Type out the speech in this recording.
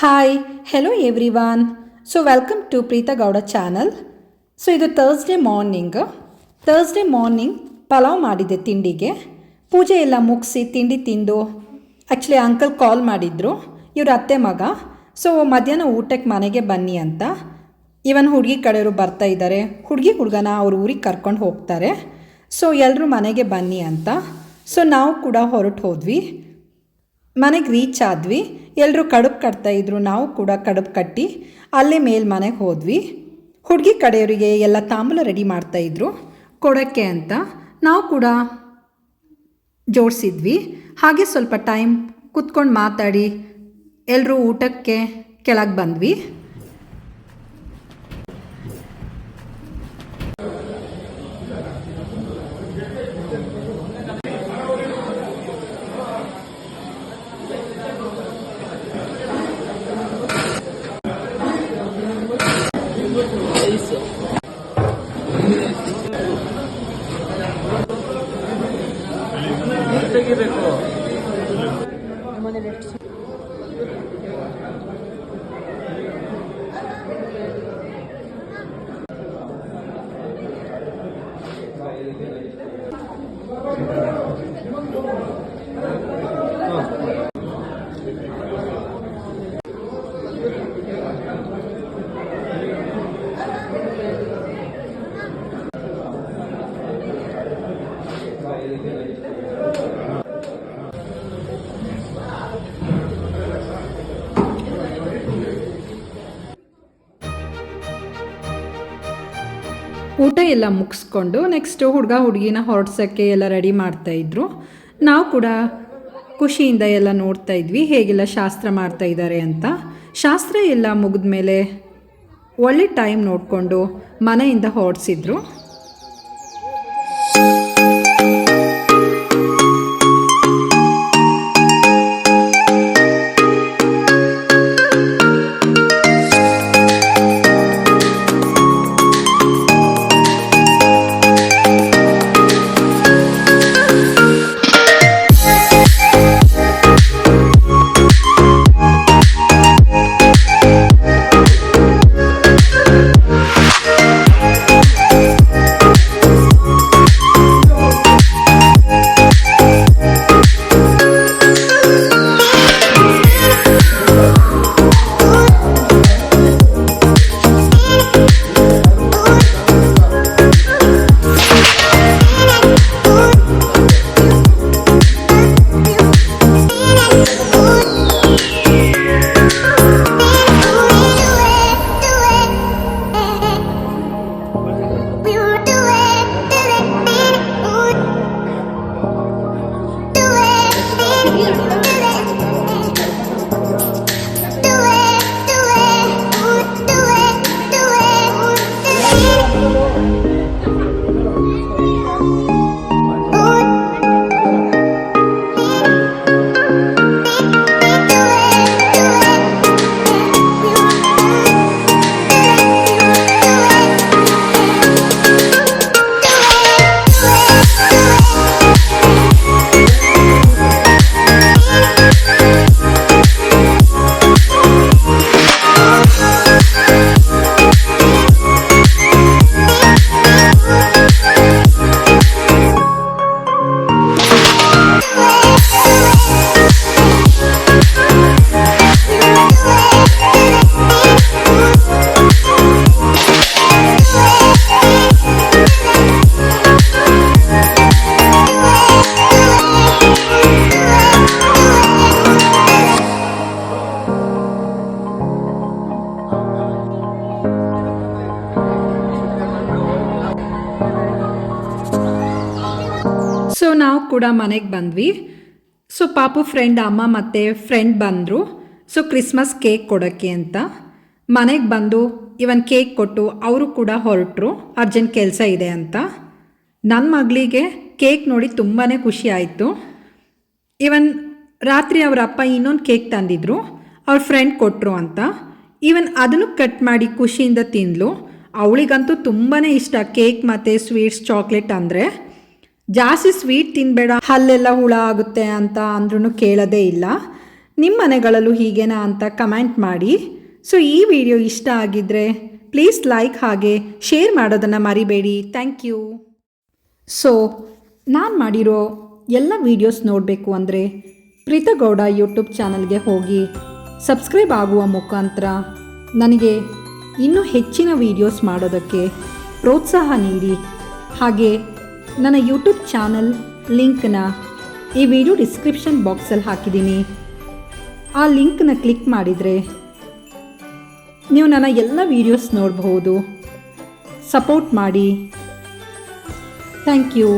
Hi hello everyone. So welcome to Preetha Gowda channel. So ಇದು Thursday morning pulao ಮಾಡಿದ್ದೆ ತಿಂಡಿಗೆ. ಪೂಜೆ ಎಲ್ಲ ಮುಗಿಸಿ ತಿಂಡಿ ತಿಂದು ಆ್ಯಕ್ಚುಲಿ ಅಂಕಲ್ ಕಾಲ್ ಮಾಡಿದ್ರು, ಇವ್ರ ಅತ್ತೆ ಮಗ. ಸೊ ಮಧ್ಯಾಹ್ನ ಊಟಕ್ಕೆ ಮನೆಗೆ ಬನ್ನಿ ಅಂತ. ಇವನ್ ಹುಡುಗಿ ಕಡೆಯವರು ಬರ್ತಾ ಇದ್ದಾರೆ, ಹುಡುಗನ ಅವ್ರ ಊರಿಗೆ ಕರ್ಕೊಂಡು ಹೋಗ್ತಾರೆ. ಸೊ ಎಲ್ಲರೂ ಮನೆಗೆ ಬನ್ನಿ ಅಂತ. ಸೊ ನಾವು ಕೂಡ ಹೊರಟು ಹೋದ್ವಿ. ಮನೆಗೆ ರೀಚ್ ಆದ್ವಿ. ಎಲ್ಲರೂ ಕಡುಬು ಕಟ್ತಾಯಿದ್ರು, ನಾವು ಕೂಡ ಕಡುಬು ಕಟ್ಟಿ ಅಲ್ಲೇ ಮೇಲ್ ಮನೆಗೆ ಹೋದ್ವಿ. ಹುಡುಗಿ ಕಡೆಯವರಿಗೆ ಎಲ್ಲ ತಾಂಬೂಲ ರೆಡಿ ಮಾಡ್ತಾಯಿದ್ರು ಕೊಡೋಕ್ಕೆ ಅಂತ. ನಾವು ಕೂಡ ಜೋಡಿಸಿದ್ವಿ. ಹಾಗೆ ಸ್ವಲ್ಪ ಟೈಮ್ ಕೂತ್ಕೊಂಡು ಮಾತಾಡಿ ಎಲ್ಲರೂ ಊಟಕ್ಕೆ ಕೆಳಗೆ ಬಂದ್ವಿ. ತೆಗಿಬೇಕು. ಊಟ ಎಲ್ಲ ಮುಗಿಸ್ಕೊಂಡು ನೆಕ್ಸ್ಟು ಹುಡುಗಿನ ಹೊರಡ್ಸೋಕ್ಕೆ ಎಲ್ಲ ರೆಡಿ ಮಾಡ್ತಾಯಿದ್ರು. ನಾವು ಕೂಡ ಖುಷಿಯಿಂದ ಎಲ್ಲ ನೋಡ್ತಾ ಇದ್ವಿ ಹೇಗೆಲ್ಲ ಶಾಸ್ತ್ರ ಮಾಡ್ತಾಯಿದ್ದಾರೆ ಅಂತ. ಶಾಸ್ತ್ರ ಎಲ್ಲ ಮುಗಿದ ಮೇಲೆ ಒಳ್ಳೆ ಟೈಮ್ ನೋಡಿಕೊಂಡು ಮನೆಯಿಂದ ಹೊರಡಿಸಿದ್ರು. ಸೊ ನಾವು ಕೂಡ ಮನೆಗೆ ಬಂದ್ವಿ. ಸೊ ಪಾಪು ಫ್ರೆಂಡ್ ಅಮ್ಮ ಮತ್ತು ಫ್ರೆಂಡ್ ಬಂದರು. ಸೊ ಕ್ರಿಸ್ಮಸ್ ಕೇಕ್ ಕೊಡೋಕ್ಕೆ ಅಂತ ಮನೆಗೆ ಬಂದು ಇವನ್ ಕೇಕ್ ಕೊಟ್ಟು ಅವರು ಕೂಡ ಹೊರಟರು, ಅರ್ಜೆಂಟ್ ಕೆಲಸ ಇದೆ ಅಂತ. ನನ್ನ ಮಗಳಿಗೆ ಕೇಕ್ ನೋಡಿ ತುಂಬಾ ಖುಷಿ ಆಯಿತು. ಇವನ್ ರಾತ್ರಿ ಅವರ ಅಪ್ಪ ಇನ್ನೊಂದು ಕೇಕ್ ತಂದಿದ್ರು, ಅವ್ರ ಫ್ರೆಂಡ್ ಕೊಟ್ಟರು ಅಂತ. ಇವನ್ ಅದನ್ನು ಕಟ್ ಮಾಡಿ ಖುಷಿಯಿಂದ ತಿಂದಳು. ಅವಳಿಗಂತೂ ತುಂಬಾ ಇಷ್ಟ ಕೇಕ್ ಮತ್ತು ಸ್ವೀಟ್ಸ್, ಚಾಕ್ಲೇಟ್ ಅಂದರೆ. ಜಾಸ್ತಿ ಸ್ವೀಟ್ ತಿನ್ನಬೇಡ, ಹಲ್ಲೆಲ್ಲ ಹುಳ ಆಗುತ್ತೆ ಅಂತ ಅಂದ್ರೂ ಕೇಳೋದೇ ಇಲ್ಲ. ನಿಮ್ಮ ಮನೆಗಳಲ್ಲೂ ಹೀಗೇನಾ ಅಂತ ಕಮೆಂಟ್ ಮಾಡಿ. ಸೊ ಈ ವಿಡಿಯೋ ಇಷ್ಟ ಆಗಿದ್ದರೆ ಪ್ಲೀಸ್ ಲೈಕ್ ಹಾಗೆ ಶೇರ್ ಮಾಡೋದನ್ನು ಮರಿಬೇಡಿ. Thank you. ಸೊ ನಾನು ಮಾಡಿರೋ ಎಲ್ಲ ವೀಡಿಯೋಸ್ ನೋಡಬೇಕು ಅಂದರೆ ಪ್ರೀತಗೌಡ ಯೂಟ್ಯೂಬ್ ಚಾನಲ್ಗೆ ಹೋಗಿ ಸಬ್ಸ್ಕ್ರೈಬ್ ಆಗುವ ಮುಖಾಂತರ ನನಗೆ ಇನ್ನೂ ಹೆಚ್ಚಿನ ವೀಡಿಯೋಸ್ ಮಾಡೋದಕ್ಕೆ ಪ್ರೋತ್ಸಾಹ ನೀಡಿ. ಹಾಗೆ ನನ್ನ ಯೂಟ್ಯೂಬ್ ಚಾನಲ್ ಲಿಂಕ್ನ ಈ ವಿಡಿಯೋ ಡಿಸ್ಕ್ರಿಪ್ಷನ್ ಬಾಕ್ಸಲ್ಲಿ ಹಾಕಿದ್ದೀನಿ. ಆ ಲಿಂಕ್ನ ಕ್ಲಿಕ್ ಮಾಡಿದರೆ ನೀವು ನನ್ನ ಎಲ್ಲ ವೀಡಿಯೋಸ್ ನೋಡಬಹುದು. ಸಪೋರ್ಟ್ ಮಾಡಿ. Thank you.